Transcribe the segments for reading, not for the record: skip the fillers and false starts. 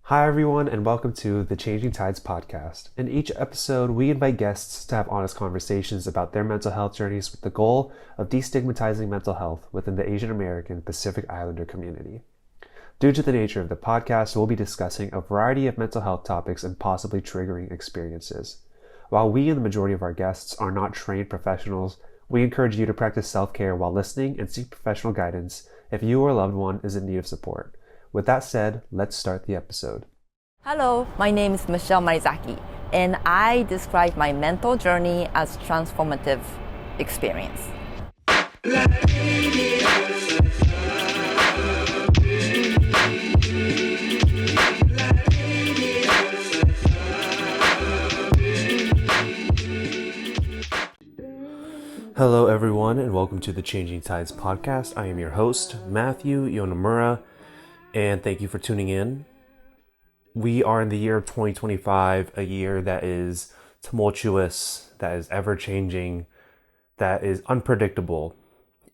Hi, everyone, and welcome to the Changing Tides podcast. In each episode, we invite guests to have honest conversations about their mental health journeys with the goal of destigmatizing mental health within the Asian American Pacific Islander community. Due to the nature of the podcast, we'll be discussing a variety of mental health topics and possibly triggering experiences. While we and the majority of our guests are not trained professionals, we encourage you to practice self-care while listening and seek professional guidance if you or a loved one is in need of support. With that said, let's start the episode. Hello, my name is MaliZaki, and I describe my mental journey as transformative experience. Hello, everyone, and welcome to the Changing Tides podcast. I am your host, Matthew Yonemura, and thank you for tuning in. We are in the year of 2025, a year that is tumultuous, that is ever-changing, that is unpredictable.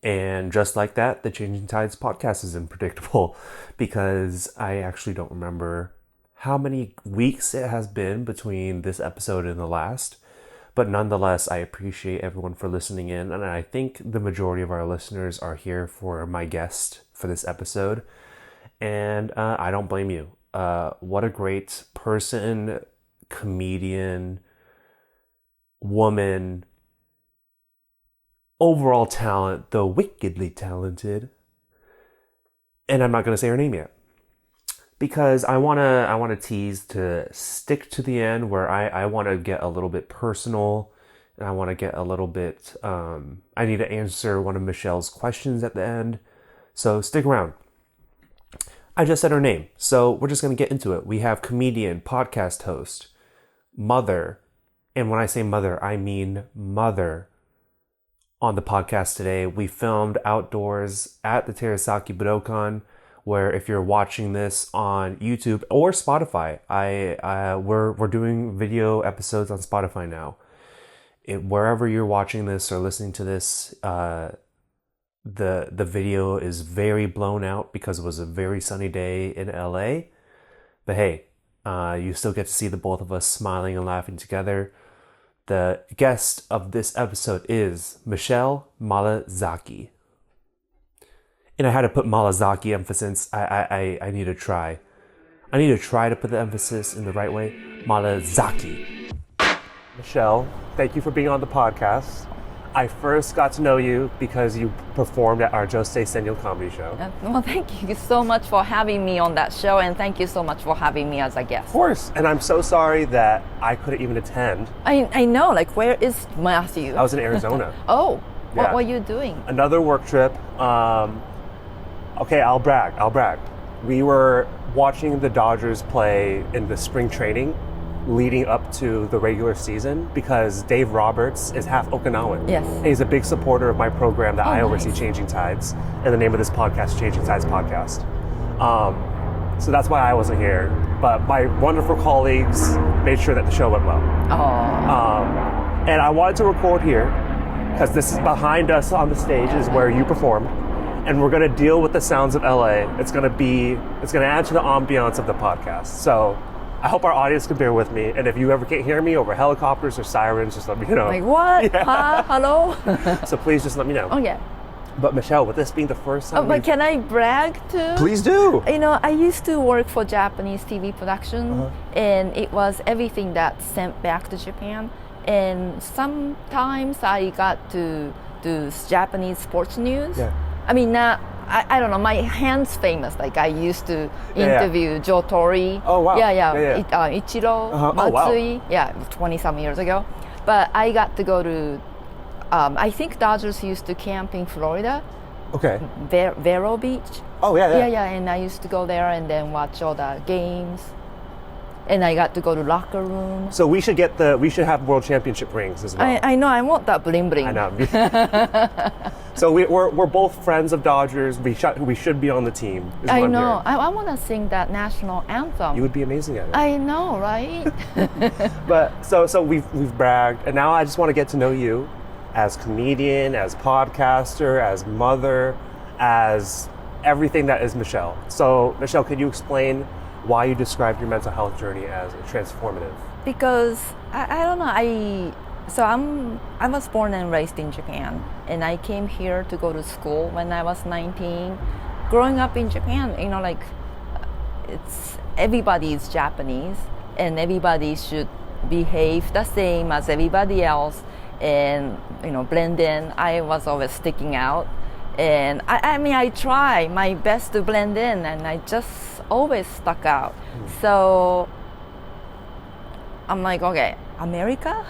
And just like that, the Changing Tides podcast is unpredictable because I actually don't remember how many weeks it has been between this episode and the last. But nonetheless, I appreciate everyone for listening in. And I think the majority of our listeners are here for my guest for this episode. And I don't blame you. What a great person, comedian, woman, overall talent, though wickedly talented. And I'm not going to say her name yet, because I wanna tease to stick to the end where I want to get a little bit personal, and I want to get a little bit. I need to answer one of Michelle's questions at the end, so stick around. I just said her name, so we're just going to get into it. We have comedian, podcast host, mother, and when I say mother, I mean mother, on the podcast today. We filmed outdoors at the Terasaki Budokan, where if you're watching this on YouTube or Spotify, we're doing video episodes on Spotify now. Wherever you're watching this or listening to this, the video is very blown out because it was a very sunny day in LA. But hey, you still get to see the both of us smiling and laughing together. The guest of this episode is Michelle MaliZaki. And I had to put MaliZaki emphasis. I need to try. I need to try to put the emphasis in the right way. MaliZaki. Michelle, thank you for being on the podcast. I first got to know you because you performed at our Josei Senyo comedy show. Well, thank you so much for having me on that show, and thank you so much for having me as a guest. Of course. And I'm so sorry that I couldn't even attend. I know, like, where is Matthew? I was in Arizona. Oh, yeah. What were you doing? Another work trip. Okay, I'll brag. We were watching the Dodgers play in the spring training leading up to the regular season because Dave Roberts is half Okinawan. Yes. And he's a big supporter of my program that I oversee, Nice. Changing Tides, and the name of this podcast, Changing Tides Podcast. So that's why I wasn't here. But my wonderful colleagues made sure that the show went well. Oh. And I wanted to record here because this is behind us on the stage is where you performed. And we're going to deal with the sounds of LA. It's going to add to the ambiance of the podcast. So I hope our audience can bear with me. And if you ever can't hear me over helicopters or sirens, just let me know. Like what? Yeah. Huh? Hello? So please just let me know. Oh, yeah. But Michelle, with this being the first time, But can I brag too? Please do. You know, I used to work for Japanese TV production, and it was everything that sent back to Japan. And sometimes I got to do Japanese sports news. Yeah. I mean, I don't know, my hand's famous. Like, I used to interview Joe Torre. Oh, wow. Ichiro, Matsui. Wow. Yeah, 20-some years ago. But I got to go to, I think Dodgers used to camp in Florida. Okay. Vero Beach. Oh, yeah. Yeah, and I used to go there and then watch all the games. And I got to go to locker room. So we should have world championship rings as well. I know, I want that bling bling. I know. So we're both friends of Dodgers. We should be on the team. I know. I want to sing that national anthem. You would be amazing at it. I know, right? But so we've bragged, and now I just want to get to know you as comedian, as podcaster, as mother, as everything that is Michelle. So Michelle, could you explain why you described your mental health journey as transformative. Because I don't know, I was born and raised in Japan, and I came here to go to school when I was 19. Growing up in Japan, like it's everybody is Japanese and everybody should behave the same as everybody else and blend in. I was always sticking out, and I try my best to blend in, and I just always stuck out. So I'm like, okay, America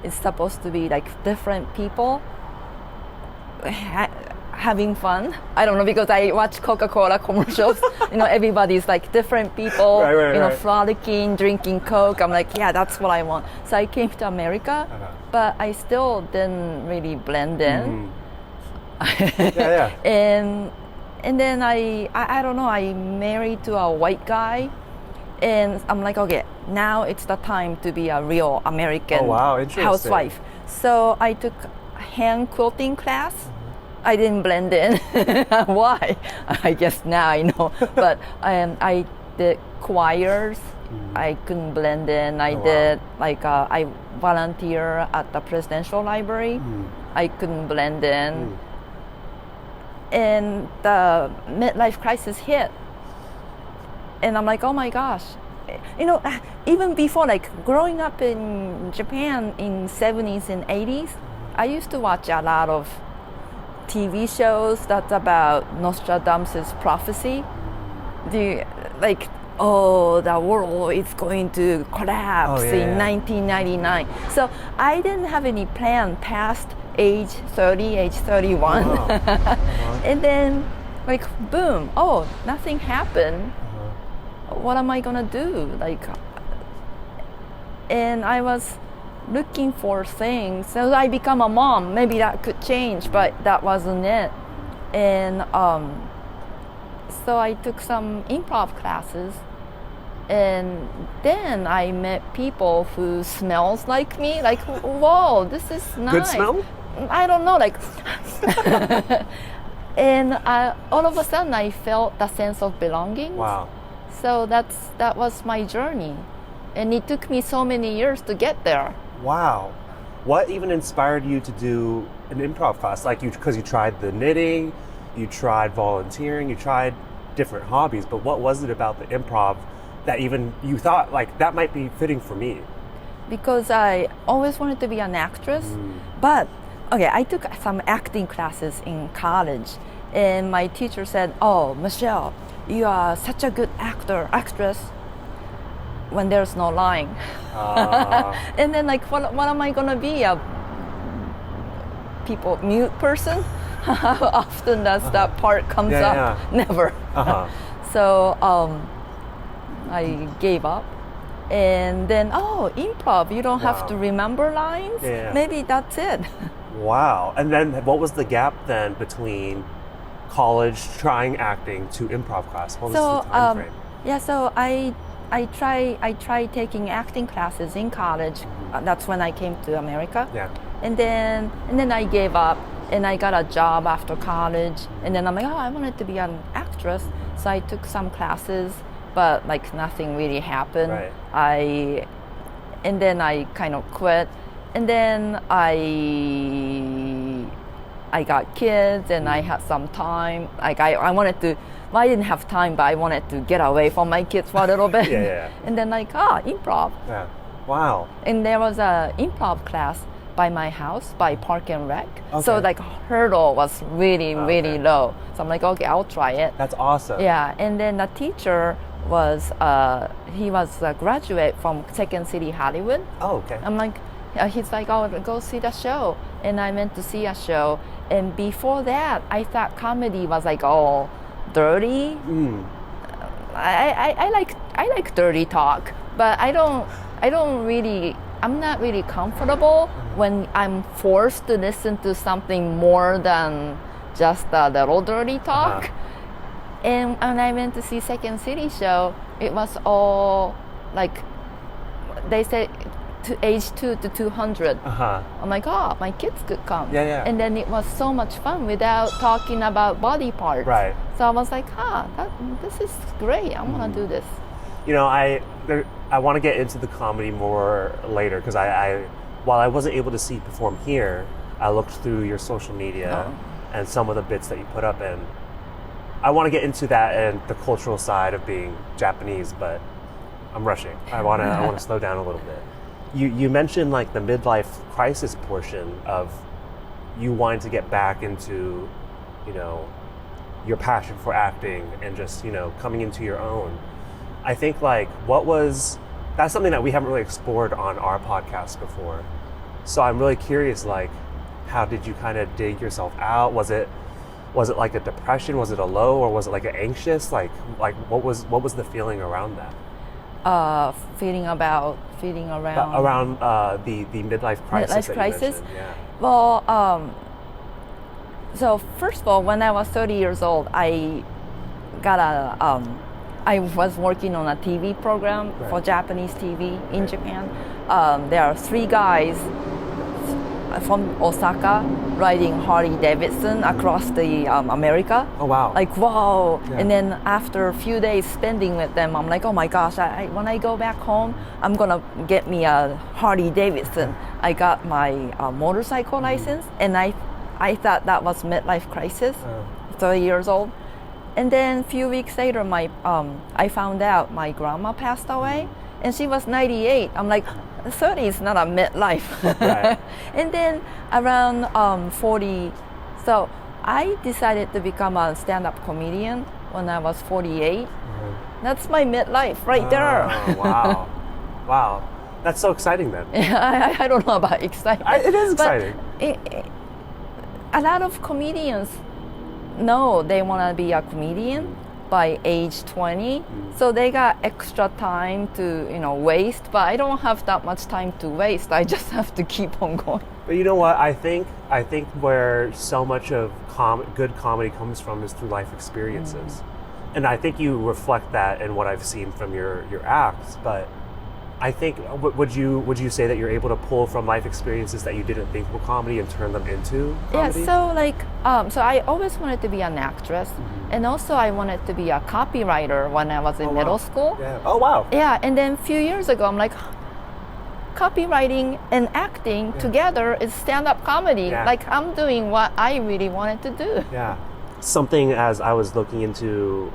is supposed to be like different people having fun. I don't know, because I watch Coca-Cola commercials. Everybody's like different people, right. frolicking, drinking Coke. I'm like, yeah, that's what I want. So I came to America, but I still didn't really blend in. And then I don't know, I married to a white guy, and I'm like, okay, now it's the time to be a real American housewife. So I took hand quilting class. I didn't blend in. Why? I guess now I know. But I did choirs. I couldn't blend in. I did I volunteer at the presidential library. I couldn't blend in. And the midlife crisis hit. And I'm like, oh my gosh. Even before, like growing up in Japan in 70s and 80s, I used to watch a lot of TV shows that's about Nostradamus' prophecy. The world is going to collapse in 1999. So I didn't have any plan past age 30, age 31. And then boom, nothing happened. What am I gonna do? And I was looking for things. So I become a mom. Maybe that could change, but that wasn't it. And so I took some improv classes, and then I met people who smells like me. Like, whoa, this is nice. Good smell? I don't know, and all of a sudden I felt the sense of belonging. Wow. So that was my journey, and it took me so many years to get there. Wow. What even inspired you to do an improv class? Because you tried the knitting, you tried volunteering, you tried different hobbies, but what was it about the improv that even you thought that might be fitting for me? Because I always wanted to be an actress, but I took some acting classes in college, and my teacher said, "Oh, Michelle, you are such a good actress when there's no line." And then what am I gonna be, a mute person? How often does that part comes up? Never. So I gave up. And then, improv, you don't have to remember lines. Maybe that's it. Wow. And then what was the gap then between college trying acting to improv class? What was the time frame? So I tried taking acting classes in college. That's when I came to America. And then I gave up, and I got a job after college. And then I'm like, I wanted to be an actress. So I took some classes, but nothing really happened. And then I kind of quit. And then I got kids, and I had some time. I wanted to. I didn't have time, but I wanted to get away from my kids for a little bit. And then improv. Wow. And there was a improv class by my house, by Park and Rec. So hurdle was really low. So I'm like, okay, I'll try it. That's awesome. Yeah. And then the teacher was he was a graduate from Second City Hollywood. Oh, okay. I'm like, he's like, go see the show. And I went to see a show. And before that, I thought comedy was all dirty. I like dirty talk, but I'm not really comfortable when I'm forced to listen to something more than just a little dirty talk. And when I went to see Second City show, it was all they said to age 2 to 200. I'm like, my kids could come. And then it was so much fun without talking about body parts. So I was like, this is great. I want to do this. I want to get into the comedy more later because while I wasn't able to see you perform here, I looked through your social media and some of the bits that you put up, and I want to get into that and the cultural side of being Japanese, but I'm rushing. I want to slow down a little bit. You mentioned like the midlife crisis portion of you wanting to get back into, your passion for acting and just, coming into your own. I think like that's something that we haven't really explored on our podcast before. So I'm really curious, like, how did you kind of dig yourself out? Was it like a depression? Was it a low, or was it like an anxious? Like what was the feeling around that? Feeling around the midlife crisis. Midlife crisis. Yeah. Well, so first of all, when I was 30 years old, I was working on a TV program for Japanese TV in Japan. There are 3 guys from Osaka riding Harley Davidson across the America. Oh wow! Like wow! Yeah. And then after a few days spending with them, I'm like, oh my gosh! When I go back home, I'm gonna get me a Harley Davidson. I got my motorcycle license, and I thought that was midlife crisis. 30 years old, and then a few weeks later, I found out my grandma passed away, and she was 98. I'm like, 30 is not a midlife. Right. And then around 40, so I decided to become a stand-up comedian when I was 48. That's my midlife right there. Wow. Wow. That's so exciting then. I don't know about exciting. It is exciting. But a lot of comedians know they want to be a comedian by age 20, so they got extra time to waste, but I don't have that much time to waste. I just have to keep on going. But you know what, I think where so much of good comedy comes from is through life experiences. And I think you reflect that in what I've seen from your acts. But I think would you say that you're able to pull from life experiences that you didn't think were comedy and turn them into comedy? Yeah, so I always wanted to be an actress, and also I wanted to be a copywriter when I was in middle school. Yeah. Oh wow. Yeah, and then a few years ago, I'm like, copywriting and acting together is stand-up comedy. Yeah. Like I'm doing what I really wanted to do. Yeah. Something as I was looking into,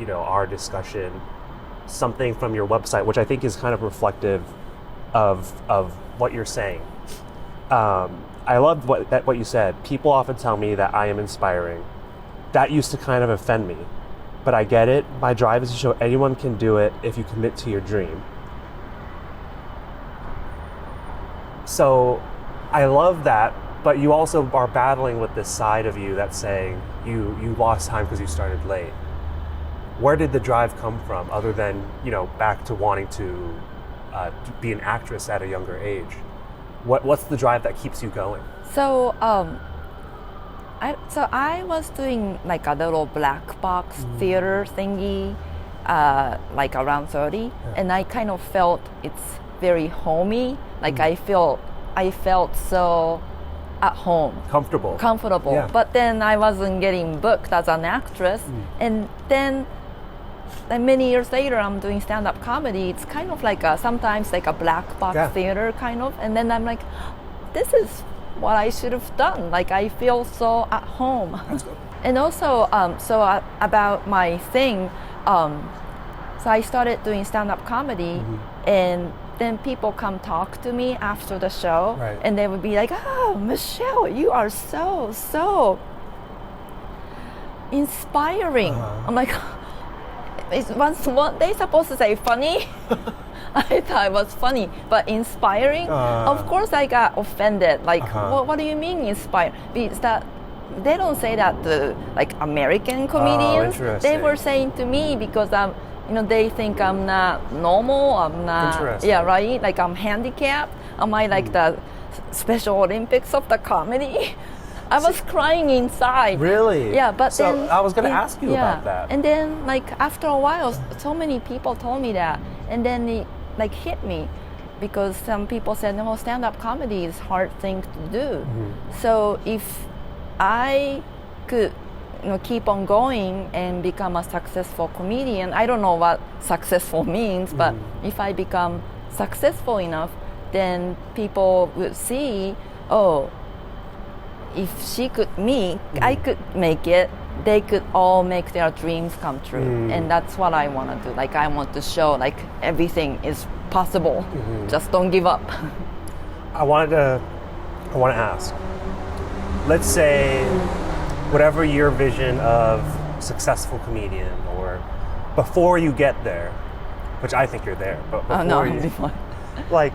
our discussion, something from your website, which I think is kind of reflective of what you're saying. I loved what you said. People often tell me that I am inspiring. That used to kind of offend me, but I get it. My drive is to show anyone can do it if you commit to your dream. So I love that, but you also are battling with this side of you that's saying you lost time because you started late. Where did the drive come from, other than back to wanting to be an actress at a younger age? What's the drive that keeps you going? So I was doing like a little black box theater thingy, like around 30, and I kind of felt it's very homey. Like I felt so at home, comfortable. Yeah. But then I wasn't getting booked as an actress, and then many years later, I'm doing stand-up comedy. It's kind of like sometimes like a black box theater kind of, and then I'm like, this is what I should have done. Like I feel so at home. And also, about my thing, so I started doing stand-up comedy, and then people come talk to me after the show, and they would be like, "Oh, Michelle, you are so inspiring." I'm like, they supposed to say funny? I thought it was funny, but inspiring? Of course I got offended. Like, what do you mean inspired? Because that they don't say that to like American comedians. They were saying to me because they think I'm not normal. I'm not. Yeah, right. Like I'm handicapped. Am I like the Special Olympics of the comedy? I was crying inside. Really? Yeah, but so then I was going to ask you about that. And then like after a while, so many people told me that, and then it like hit me, because some people said, "No, stand-up comedy is a hard thing to do." So if I could keep on going and become a successful comedian. I don't know what successful means, but if I become successful enough, then people will see, oh, if she could I could make it. They could all make their dreams come true, and that's what I want to do. Like, I want to show like everything is possible. Just don't give up. I want to ask. Let's say, whatever your vision of successful comedian, or before you get there, which I think you're there, but before like,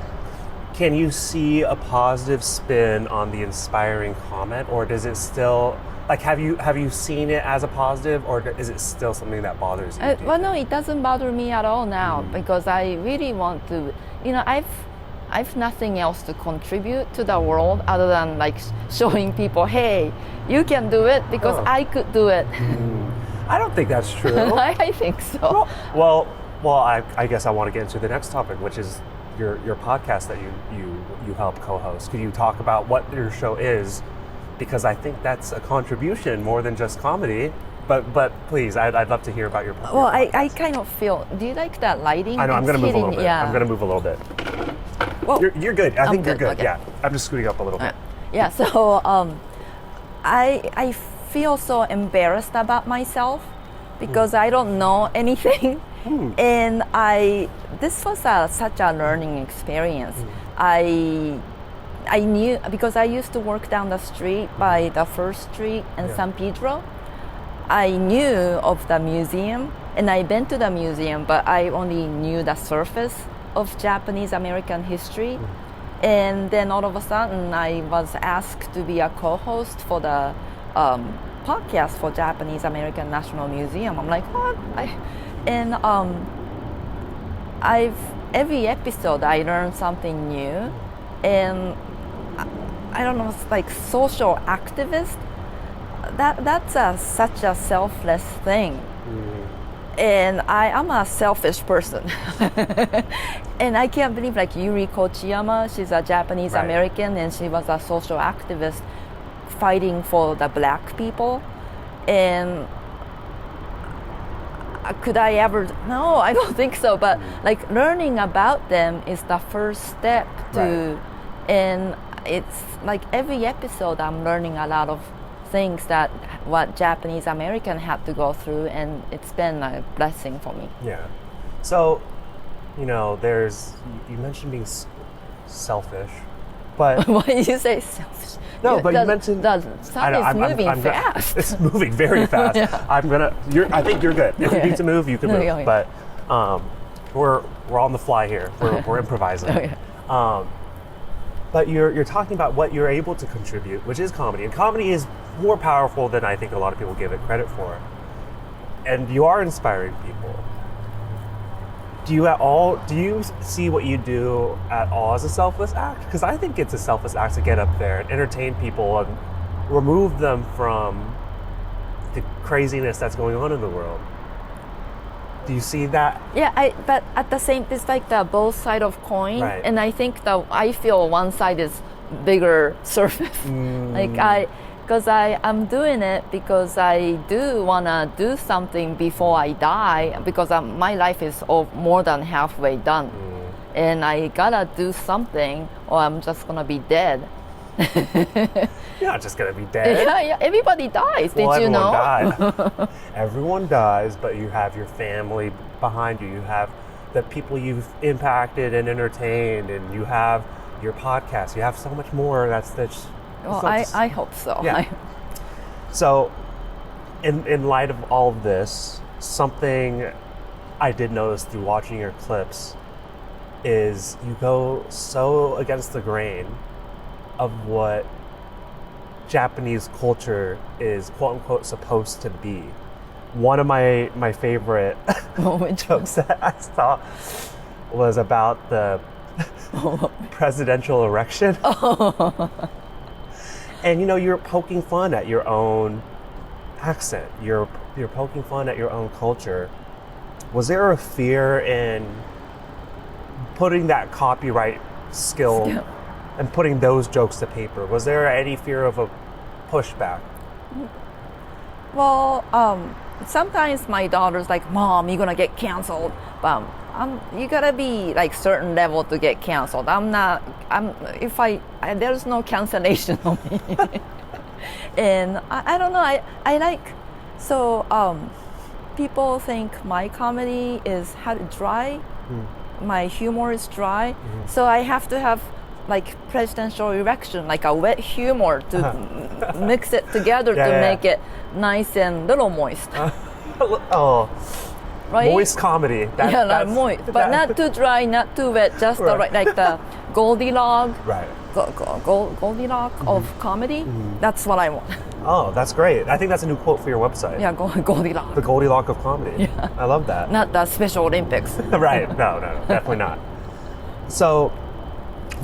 can you see a positive spin on the inspiring comment, or does it still, like, have you seen it as a positive, or is it still something that bothers you? Well, no, it doesn't bother me at all now, because I really want to, I've nothing else to contribute to the world other than like showing people, hey, you can do it because I could do it. I don't think that's true. I think so. Well, I guess I want to get into the next topic, which is your podcast that you help co-host. Could you talk about what your show is? Because I think that's a contribution more than just comedy. But please, I'd love to hear about your podcast. Well, I kind of feel. Do you like that lighting? I know. I'm going to move a little bit. Yeah. I'm going to move a little bit. Well, you're good. I think you're good. Okay. Yeah. I'm just scooting up a little bit. Yeah. So I feel so embarrassed about myself because I don't know anything, and this was such a learning experience. I knew, because I used to work down the street by the First Street in San Pedro. I knew of the museum, and I've been to the museum, but I only knew the surface of Japanese American history. And then all of a sudden, I was asked to be a co-host for the podcast for Japanese American National Museum. I'm like, what? Every episode I learned something new, and I don't know, it's like social activist. That's such a selfless thing. And I'm a selfish person. And I can't believe, like, Yuri Kochiyama, she's a Japanese American, and she was a social activist fighting for the black people. And could I ever? No, I don't think so. But like, learning about them is the first step to, and it's like every episode I'm learning a lot of things that what Japanese American had to go through, and it's been a blessing for me. Yeah. So, you mentioned being selfish, but why did you say selfish? No, but you mentioned the sun is moving fast. It's moving very fast. I think you're good. If you need to move, you can move. Okay. But we're on the fly here. We're improvising. Okay. But you're talking about what you're able to contribute, which is comedy, and comedy is more powerful than I think a lot of people give it credit for. And you are inspiring people. Do you see what you do at all as a selfless act? Because I think it's a selfless act to get up there and entertain people and remove them from the craziness that's going on in the world. Do you see that? Yeah, but at the same, it's like the both side of coin, and I think I feel one side is bigger surface. Because I'm doing it because I do want to do something before I die, because my life is more than halfway done. And I gotta do something or I'm just gonna be dead. You're not just gonna be dead. Yeah, everybody dies. Did you know? Died. Everyone dies, but you have your family behind you. You have the people you've impacted and entertained, and you have your podcast. You have so much more. Well, I hope so. Yeah. So, in light of all of this, something I did notice through watching your clips is you go so against the grain of what Japanese culture is, quote unquote, supposed to be. One of my favorite jokes that I saw was about the presidential erection. And you're poking fun at your own accent. You're poking fun at your own culture. Was there a fear in putting that copyright skill and putting those jokes to paper? Was there any fear of a pushback? Well, sometimes my daughter's like, "Mom, you're gonna get canceled," but you gotta be like certain level to get canceled. I'm not. There's no cancellation on me. And I don't know. I like so. People think my comedy is dry. My humor is dry, so I have to have like presidential erection, like a wet humor to mix it together to make it nice and little moist. Oh, right? Moist comedy. Like moist, but not too dry, not too wet, just the right, like the Goldilocks. Right. Goldilocks of comedy. That's what I want. Oh, that's great. I think that's a new quote for your website. Yeah, Goldilocks. The Goldilocks of comedy. Yeah. I love that. Not the Special Olympics. Right. No, definitely not. So,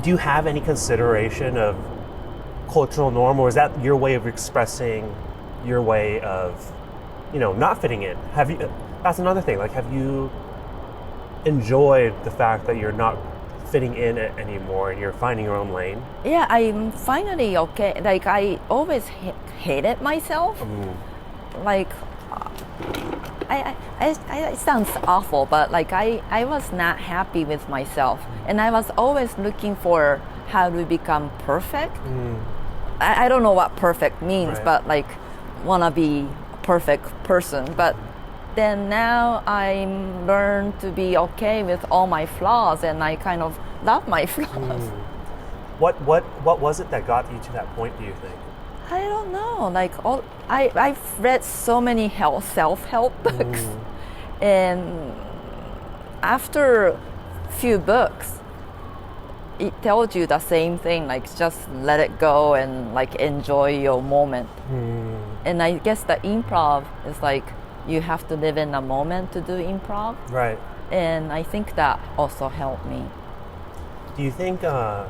do you have any consideration of cultural norm, or is that your way of expressing your way of, not fitting in? Have you? That's another thing. Like, have you enjoyed the fact that you're not fitting in anymore and you're finding your own lane? Yeah, I'm finally okay. Like I always hated myself. Like it sounds awful, but like I was not happy with myself, and I was always looking for how to become perfect. I don't know what perfect means, but like wanna be a perfect person. But then now I learned to be okay with all my flaws, and I kind of love my flaws. What was it that got you to that point, do you think? I don't know. Like I've read so many self-help books, and after few books, it tells you the same thing. Like just let it go and like enjoy your moment. And I guess the improv is like you have to live in the moment to do improv. Right. And I think that also helped me. Do you think? I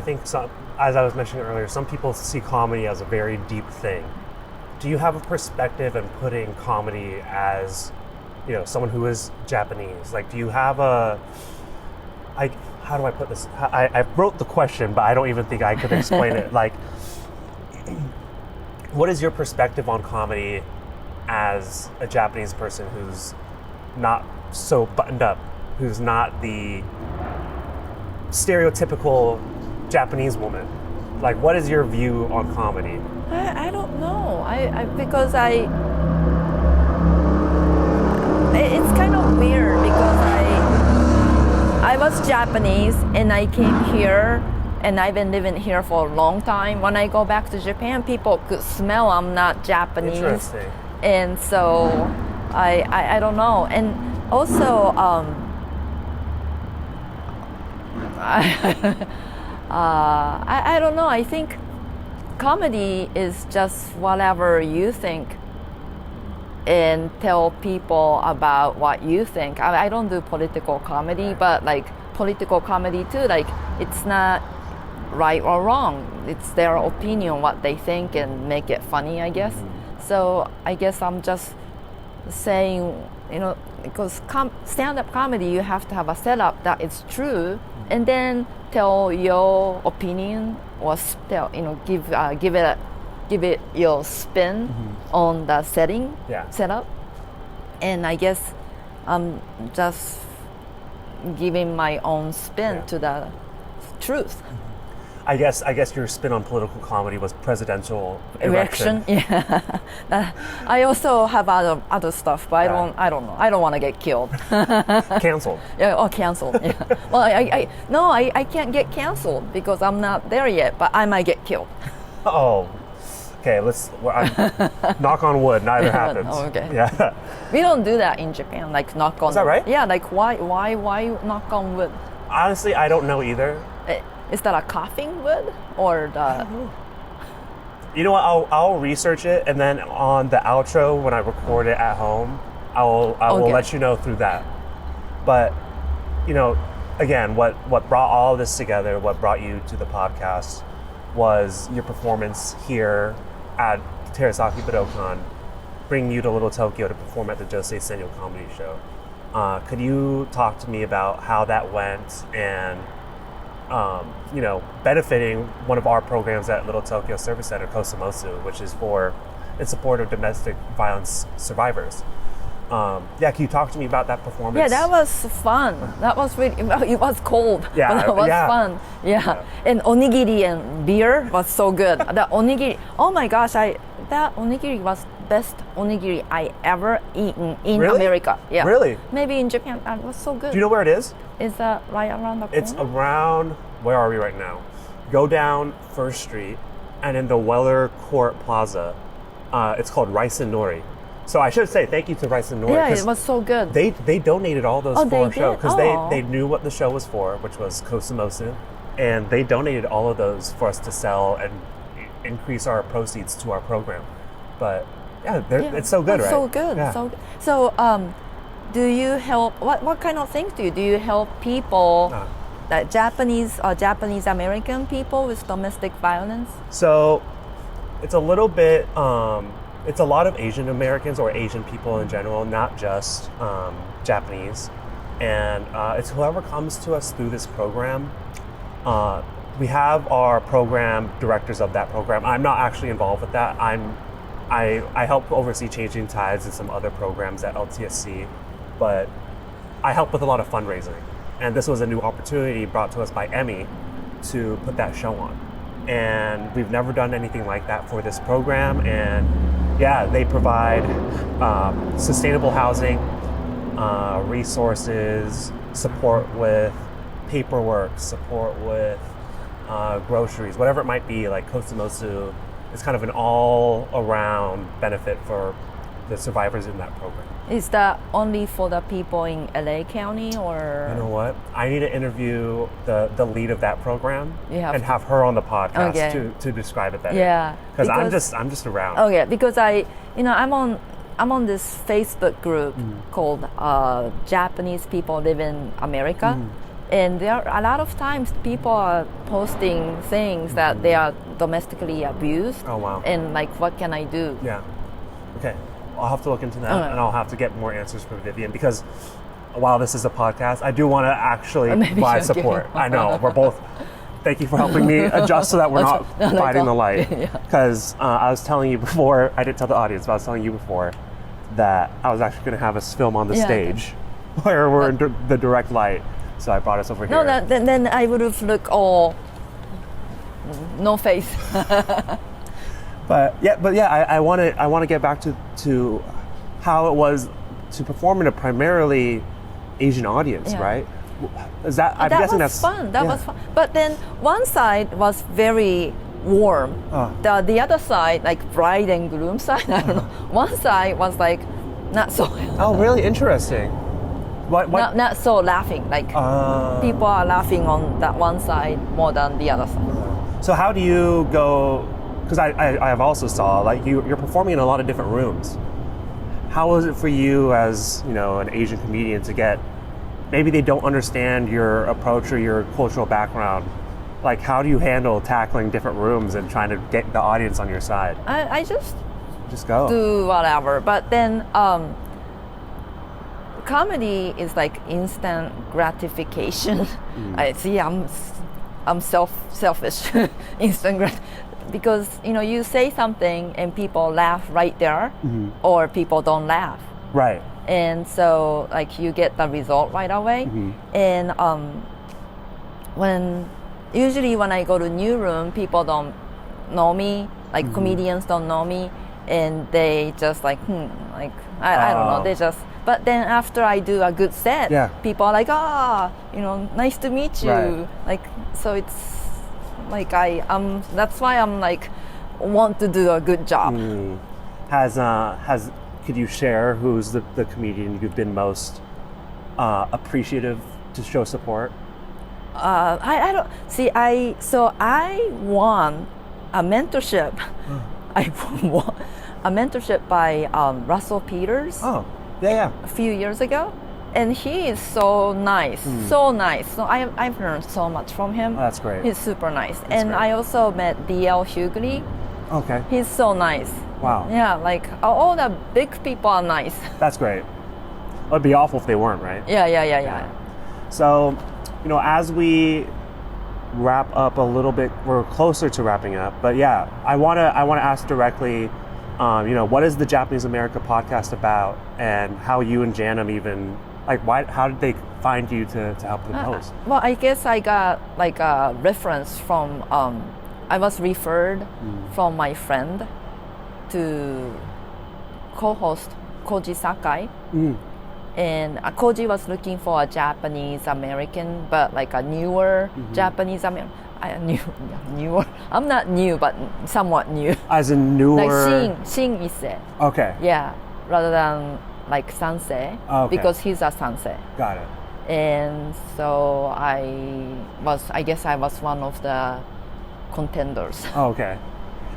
think some, as I was mentioning earlier, some people see comedy as a very deep thing. Do you have a perspective in putting comedy as, someone who is Japanese? Like, do you have how do I put this? I wrote the question, but I don't even think I could explain it. Like, what is your perspective on comedy as a Japanese person who's not so buttoned up, who's not the stereotypical Japanese woman? Like, what is your view on comedy? I don't know. It's kind of weird because I was Japanese and I came here and I've been living here for a long time. When I go back to Japan, people could smell I'm not Japanese. Interesting. And so I don't know. And also I don't know. I think comedy is just whatever you think and tell people about what you think. I don't do political comedy, but like political comedy too. Like it's not right or wrong. It's their opinion, what they think, and make it funny, I guess. So I guess I'm just saying, because stand-up comedy, you have to have a setup that is true, and then tell your opinion or give it your spin on the setup. And I guess I'm just giving my own spin to the truth. I guess your spin on political comedy was presidential election. Yeah. I also have other stuff, but I don't know. I don't want to get killed. Canceled. Yeah, or canceled. Yeah. Well, I can't get canceled because I'm not there yet, but I might get killed. Oh. Okay, knock on wood, neither happens. Oh, okay. Yeah. We don't do that in Japan, like knock on. Is that right? Yeah, like why knock on wood? Honestly, I don't know either. Is that a coughing wood or the? You know what? I'll research it, and then on the outro when I record it at home, I will let you know through that. But again, what brought all of this together, what brought you to the podcast, was your performance here at Terasaki Budokan, bringing you to Little Tokyo to perform at the Josei Senyo Comedy Show. Could you talk to me about how that went and benefiting one of our programs at Little Tokyo Service Center, Kosamosu, which is for in support of domestic violence survivors. Can you talk to me about that performance? Yeah, that was fun. That was really, well, it was cold, Yeah, but it was yeah. fun. Yeah. And onigiri and beer was so good. The onigiri, oh my gosh, that onigiri was best onigiri I ever eaten in Really? America. Yeah. Really? Maybe in Japan, it was so good. Do you know where it is? Is that right around the corner? It's around, where are we right now? Go down First Street, and in the Weller Court Plaza, it's called Rice and Nori. So I should say thank you to Rice and Nori. Yeah, 'cause it was so good. They donated all those Oh, for they our show did? because Oh. they knew what the show was for, which was Kosumosu, and they donated all of those for us to sell and increase our proceeds to our program. But yeah, it's so good, It's right? so good. Yeah. So do you help? What kind of things do you do? You help people, like Japanese or Japanese American people with domestic violence? So it's a little bit, it's a lot of Asian Americans or Asian people in general, not just Japanese. And it's whoever comes to us through this program. We have our program directors of that program. I'm not actually involved with that. I help oversee Changing Tides and some other programs at LTSC, but I help with a lot of fundraising. And this was a new opportunity brought to us by Emmy to put that show on. And we've never done anything like that for this program. And yeah, they provide sustainable housing, resources, support with paperwork, support with groceries, whatever it might be. Like Kosumosu is kind of an all-around benefit for the survivors in that program. Is that only for the people in LA County or? You know what? I need to interview the lead of that program You have and to. have her on the podcast Okay. to describe it better. Yeah, because because- I'm just around. Okay, because I'm on this Facebook group called Japanese People Live in America. And there are a lot of times people are posting things that they are domestically abused. Oh, wow. And like, what can I do? Yeah. Okay. I'll have to look into that, Okay. and I'll have to get more answers from Vivian because while this is a podcast, I do want to actually Maybe provide you'll support. give- I know we're both. Thank you for helping me adjust so that we're not No, no, fighting go. the light. Yeah. Because I was telling you before, I didn't tell the audience, but I was telling you before that I was actually going to have us film on the Yeah. stage where we're in the direct light. So I brought us over No, here. then I would have looked all no face. But yeah, I want to get back to how it was to perform in a primarily Asian audience, Yeah. right? Is that I'm that guessing was that's fun. That yeah. was fun. But then one side was very warm. The other side, like bride and groom side, I don't know. One side was like not so Oh, really interesting. What? not so laughing. Like people are laughing on that one side more than the other side. So how do you go? Because I have also saw like you're performing in a lot of different rooms. How was it for you as an Asian comedian to get? Maybe they don't understand your approach or your cultural background. Like, how do you handle tackling different rooms and trying to get the audience on your side? I just Just go. do whatever. But then comedy is like instant gratification. I see. I'm selfish. Instant because you say something and people laugh right there, or people don't laugh. Right. And so like you get the result right away. And usually when I go to new room, people don't know me, like comedians don't know me, and they just like I don't know, they just. But then after I do a good set, Yeah. people are like, nice to meet you. Right. Like, so it's like that's why I'm like want to do a good job. Could you share who's the comedian you've been most appreciative to show support? I don't see. I won a mentorship. I won a mentorship by Russell Peters Oh, yeah. a few years ago, and he is so nice, so nice. So I've learned so much from him. Oh, that's great. He's super nice. And great. I also met D.L. Hughley. Okay. He's so nice. Wow. Yeah, like all the big people are nice. That's great. It'd be awful if they weren't, right? Yeah. So, as we wrap up a little bit, we're closer to wrapping up. But yeah, I wanna ask directly, what is the Japanese America podcast about, and how you and Janum even, like, how did they find you to help them host? Well, I guess I got like a reference from, I was referred from my friend to co-host Koji Sakai. And Koji was looking for a Japanese American, but like a newer Japanese American. Newer. I'm not new, but somewhat new. As in newer. Like Shin Ise. Okay. Yeah, rather than like Sansei, because he's a Sansei. Got it. And so I guess I was one of the contenders. Oh, okay.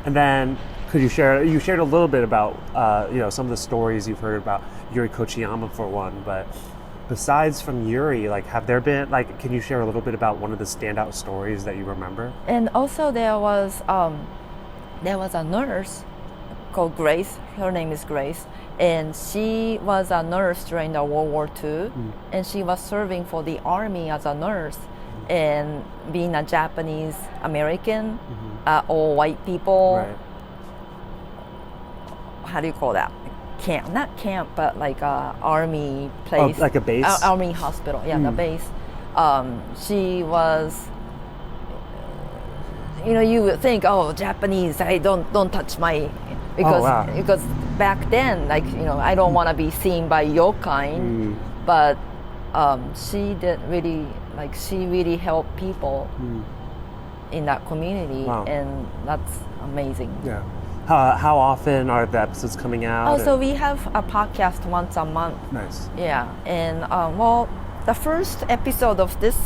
And then you shared a little bit about some of the stories you've heard about Yuri Kochiyama for one, but besides from Yuri, like, have there been, like, can you share a little bit about one of the standout stories that you remember? And also there was a nurse called Grace. Her name is Grace, and she was a nurse during the World War II, and she was serving for the army as a nurse. And being a Japanese American, all white people, Right. how do you call that? Not camp, but like a army place. Oh, like a base? Army hospital, yeah, the base. She was, you would think, oh, Japanese, I don't touch my, because back then, like, I don't want to be seen by your kind, but she did really, like, she really helped people in that community, and that's amazing. Yeah. How often are the episodes coming out? Oh, so we have a podcast once a month. Nice. Yeah, and the first episode of this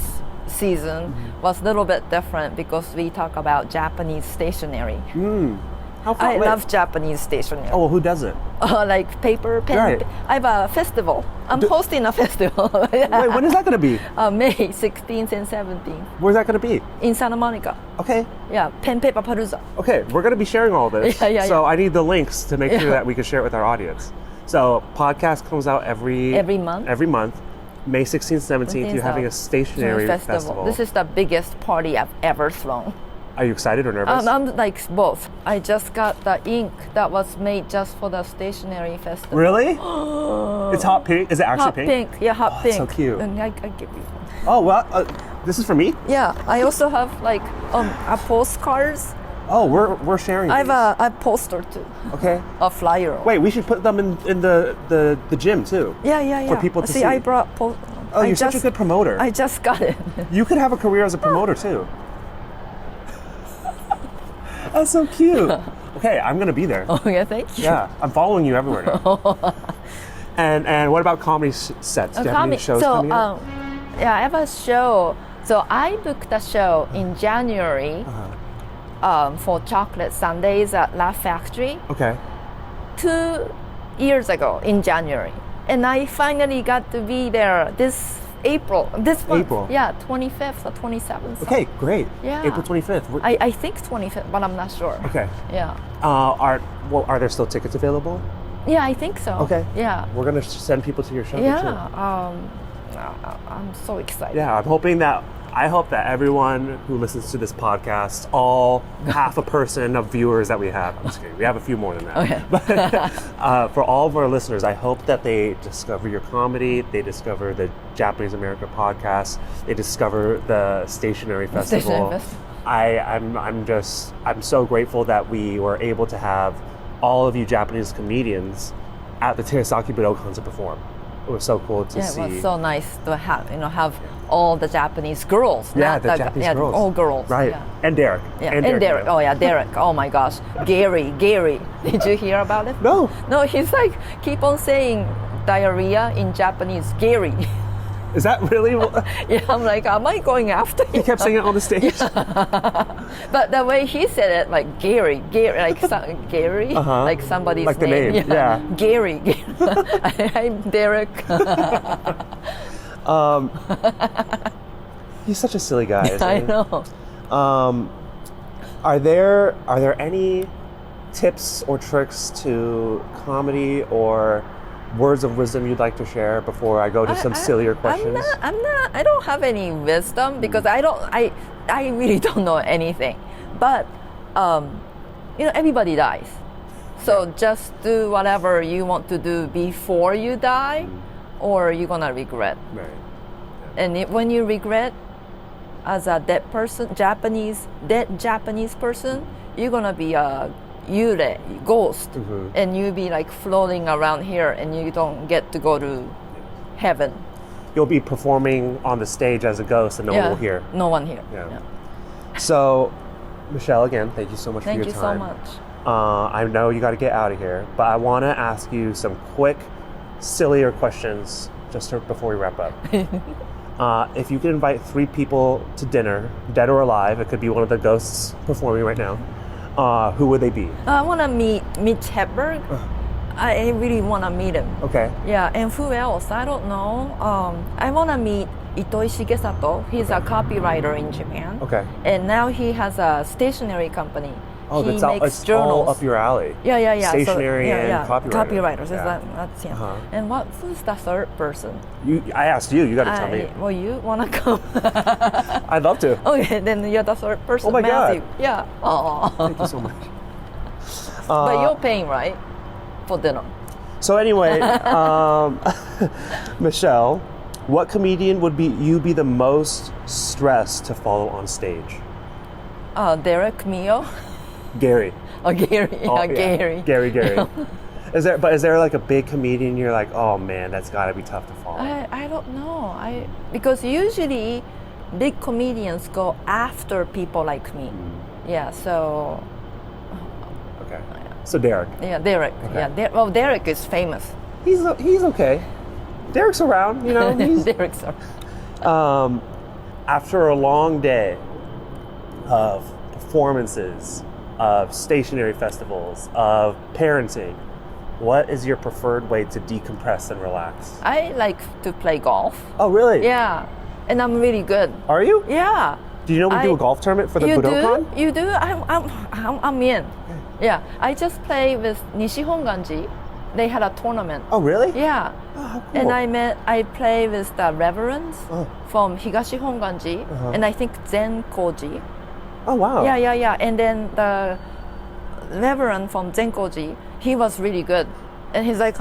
season was a little bit different because we talk about Japanese stationery. How far? I love Japanese stationery. Oh, well, who doesn't? Like paper, pen. Right. I have a festival. I'm hosting a festival. Wait, when is that going to be? May 16th and 17th. Where's that going to be? In Santa Monica. Okay. Yeah, Pen Paper Palooza. Okay, we're going to be sharing all this. Yeah. So I need the links to make sure that we can share it with our audience. So podcast comes out every month. Every month. May 16th, 17th, you're having a stationary festival. This is the biggest party I've ever thrown. Are you excited or nervous? I'm like both. I just got the ink that was made just for the stationery festival. Really? It's hot pink? Is it actually Hot pink? Yeah, hot pink. So cute. And I give you one. Oh, well, this is for me? Yeah, I also have like a postcards. Oh, we're sharing I these. have a poster too. Okay. A flyer. Wait, we should put them in the gym too. Yeah. For people to see. I brought. Oh, you're such a good promoter. I just got it. You could have a career as a promoter too. That's so cute. Okay, I'm gonna be there. Oh yeah, thank you. Yeah, I'm following you everywhere now. And what about comedy sets? Do you have any shows coming up? Yeah, I have a show. So I booked a show in January for Chocolate Sundays at Laugh Factory. Okay. 2 years ago in January, and I finally got to be there this month. April. Yeah, 25th or 27th. Okay, great. Yeah. April 25th. I think 25th, but I'm not sure. Okay. Yeah. Are there still tickets available? Yeah, I think so. Okay. Yeah. We're gonna send people to your show Yeah. too. I'm so excited. Yeah, I hope that everyone who listens to this podcast, all half a person of viewers that we have, I'm just kidding, we have a few more than that. Okay. But for all of our listeners, I hope that they discover your comedy, they discover the Japanese America podcast, they discover the Stationery Festival. I'm so grateful that we were able to have all of you Japanese comedians at the Terasaki Budokan to perform. It was so cool to see. It was so nice to have all the Japanese girls. Yeah, the Japanese girls. All girls. Right. Yeah. And Derek. Yeah. And Derek. Oh yeah, Derek. Oh my gosh. Gary. Did you hear about it? No. No, he's like keep on saying diarrhea in Japanese. Gary. Is that really? Yeah, I'm like, am I going after him? He kept saying it on the stage. But the way he said it, like Gary, like Gary, like somebody's like the name. Yeah. Gary. I'm Derek. He's such a silly guy. Isn't I he? know. Are there any tips or tricks to comedy or words of wisdom you'd like to share before I go to some sillier questions? I don't have any wisdom because I really don't know anything. But everybody dies. So just do whatever you want to do before you die, or you're gonna regret. Right. And when you regret, as a dead Japanese person, you're gonna be a yure, ghost, and you'll be like floating around here, and you don't get to go to heaven. You'll be performing on the stage as a ghost, and no one will hear. No one here. Yeah. So, Michelle, again, thank you so much for your time. Thank you so much. I know you got to get out of here, but I want to ask you some quick, sillier questions before we wrap up. If you could invite 3 people to dinner, dead or alive, it could be one of the ghosts performing right now, who would they be? I want to meet Mitch Hedberg. I really want to meet him. Okay. Yeah, and who else? I don't know. I want to meet Itoi Shigesato. He's a copywriter in Japan. Okay. And now he has a stationery company. Oh, he it's all up your alley. Yeah. Stationery and copywriters. Yeah. That's him. And who's the third person? I asked you. You got to tell me. Well, you want to come? I'd love to. Okay, then you're the third person. Oh my Matthew. God. Yeah. Oh. Thank you so much. But you're paying, right? For dinner. So anyway, Michelle, what comedian would you be the most stressed to follow on stage? Derek Mio. Gary. Oh, Gary. Yeah, Gary. Gary. Is there like a big comedian you're like, oh man, that's got to be tough to follow? I don't know. Because usually big comedians go after people like me. Yeah, so. Okay. So Derek. Yeah, Derek. Okay. Yeah, Derek is famous. He's okay. Derek's around, you know. Derek's around. After a long day of performances, of stationary festivals, of parenting, what is your preferred way to decompress and relax? I like to play golf. Oh, really? Yeah, and I'm really good. Are you? Yeah. Do you know we do a golf tournament for the Budokan? You do? I'm in. Yeah, I just play with Nishihonganji. They had a tournament. Oh, really? Yeah. Oh, how cool. And I play with the reverends from Higashihonganji and I think Zen Koji. Oh, wow. Yeah. And then the reverend from Zen Koji, he was really good. And he's like,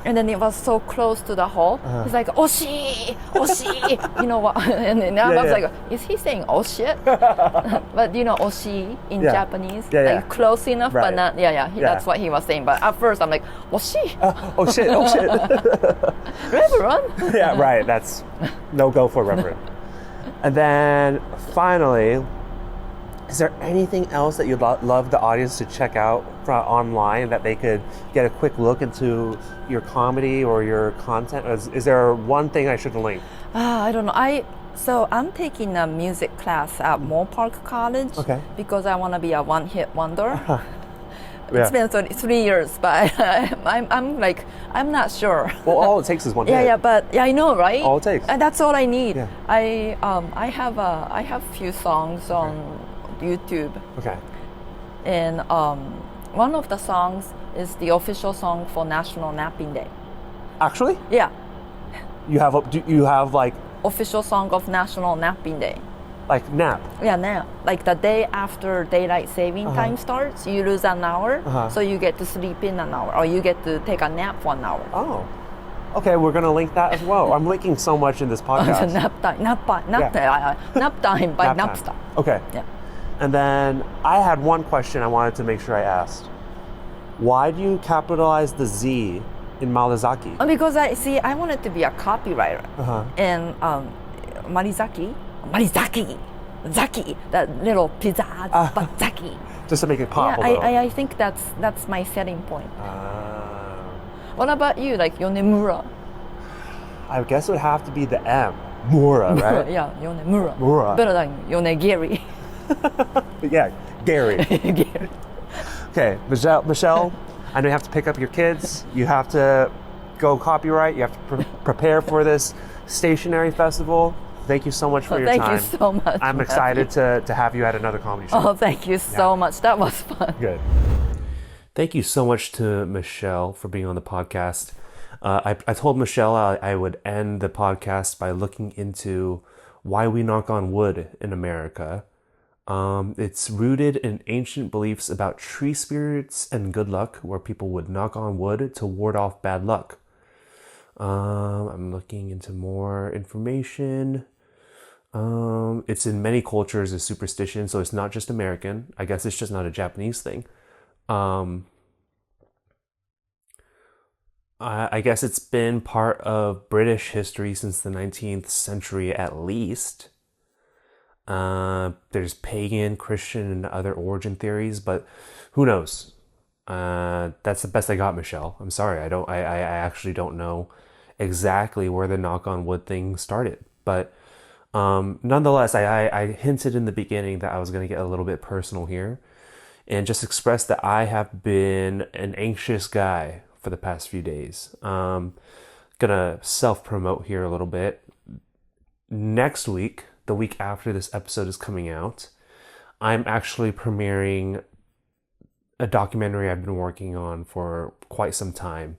and then it was so close to the hole. He's like, oshi. You know what? And then I was like, is he saying oh shit? But you know, oshi in Japanese, like close enough, but not. That's what he was saying. But at first, I'm like, oshi. Oh shit. Reverend. Yeah, right. That's no go for reverend. And then finally, is there anything else that you'd love the audience to check out online that they could get a quick look into your comedy or your content? Is there one thing I should link? I don't know. So I'm taking a music class at Moore Park College because I want to be a one-hit wonder. It's been 3 years, but I'm not sure. Well, all it takes is one hit. I know, right? All it takes. That's all I need. Yeah. I have few songs on YouTube. Okay. And one of the songs is the official song for National Napping Day. Actually? Yeah. You have like official song of National Napping Day. Like nap? Yeah, nap. Like the day after daylight saving time starts, you lose an hour, so you get to sleep in an hour, or you get to take a nap for an hour. Oh. Okay, we're going to link that as well. I'm linking so much in this podcast. Nap time by Napster. Okay. Yeah. And then I had one question I wanted to make sure I asked. Why do you capitalize the Z in MaliZaki? Because I wanted to be a copywriter. And MaliZaki, Zaki, that little pizza, but Zaki. Just to make it pop a little. I think that's my setting point. What about you, like Yonemura? I guess it would have to be the M. Mura, right? Yeah, Yonemura. Mura. Better than Yonegiri. Yeah, Gary. Okay, Michelle, I know you have to pick up your kids. You have to go copyright. You have to prepare for this stationary festival. Thank you so much for your time. Thank you so much. I'm excited to have you at another comedy show. Oh, thank you so much. That was fun. Good. Thank you so much to Michelle for being on the podcast. I told Michelle I would end the podcast by looking into why we knock on wood in America. It's rooted in ancient beliefs about tree spirits and good luck, where people would knock on wood to ward off bad luck. I'm looking into more information. It's in many cultures as superstition, so it's not just American. I guess it's just not a Japanese thing. I guess it's been part of British history since the 19th century at least. There's pagan, Christian, and other origin theories, but who knows? That's the best I got, Michelle. I'm sorry. I actually don't know exactly where the knock on wood thing started. But nonetheless, I hinted in the beginning that I was going to get a little bit personal here and just express that I have been an anxious guy for the past few days. Gonna self-promote here a little bit. Next week, the week after this episode is coming out, I'm actually premiering a documentary I've been working on for quite some time.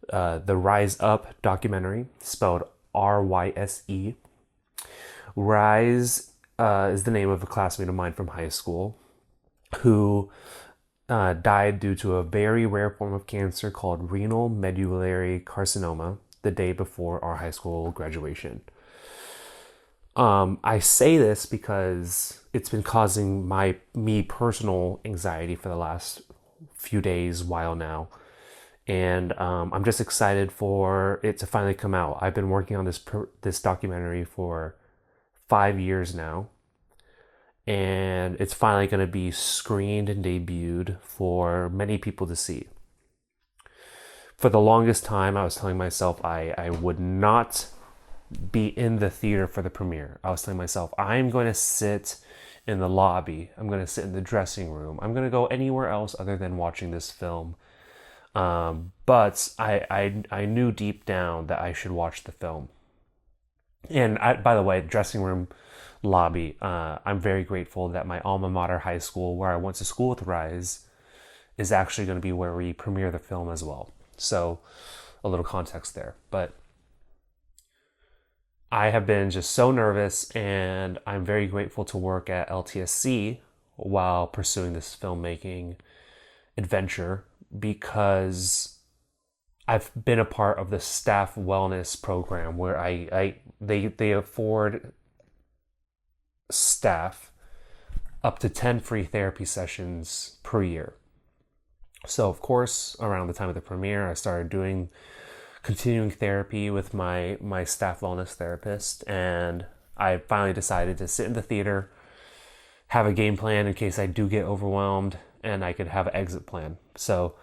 The Rise Up documentary, spelled R-Y-S-E. Rise is the name of a classmate of mine from high school who died due to a very rare form of cancer called renal medullary carcinoma the day before our high school graduation. I say this because it's been causing me personal anxiety for the last few days, while now. And I'm just excited for it to finally come out. I've been working on this documentary for 5 years now, and it's finally going to be screened and debuted for many people to see. For the longest time, I was telling myself I would not be in the theater for the premiere. I was telling myself, I'm going to sit in the lobby. I'm going to sit in the dressing room. I'm going to go anywhere else other than watching this film. But I knew deep down that I should watch the film. And by the way, dressing room, lobby, I'm very grateful that my alma mater high school, where I went to school with Rise, is actually going to be where we premiere the film as well. So a little context there. But I have been just so nervous, and I'm very grateful to work at LTSC while pursuing this filmmaking adventure, because I've been a part of the staff wellness program where they afford staff up to 10 free therapy sessions per year. So of course, around the time of the premiere, I started doing continuing therapy with my staff wellness therapist, and I finally decided to sit in the theater, have a game plan in case I do get overwhelmed, and I could have an exit plan. So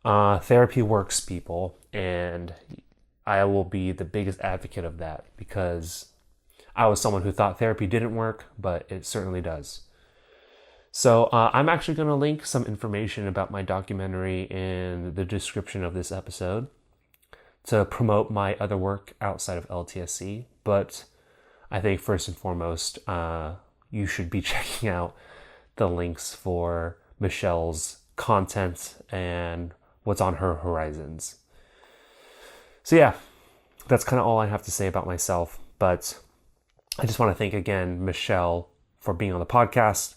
therapy works, people, and I will be the biggest advocate of that, because I was someone who thought therapy didn't work, but it certainly does. So I'm actually going to link some information about my documentary in the description of this episode to promote my other work outside of LTSC. But I think first and foremost, you should be checking out the links for Michelle's content and what's on her horizons. So yeah, that's kind of all I have to say about myself. But I just want to thank again Michelle for being on the podcast,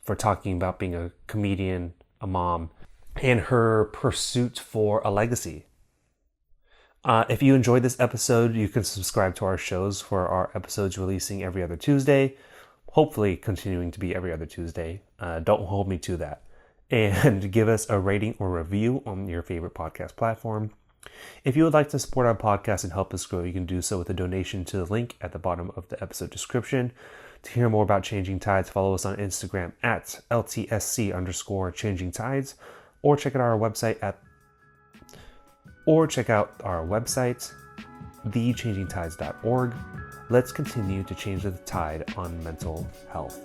for talking about being a comedian, a mom, and her pursuit for a legacy. If you enjoyed this episode, you can subscribe to our shows, for our episodes releasing every other Tuesday, hopefully continuing to be every other Tuesday. Don't hold me to that. And give us a rating or review on your favorite podcast platform. If you would like to support our podcast and help us grow, you can do so with a donation to the link at the bottom of the episode description. To hear more about Changing Tides, follow us on Instagram at LTSC_Changing Tides, or check out our website thechangingtides.org. Let's continue to change the tide on mental health.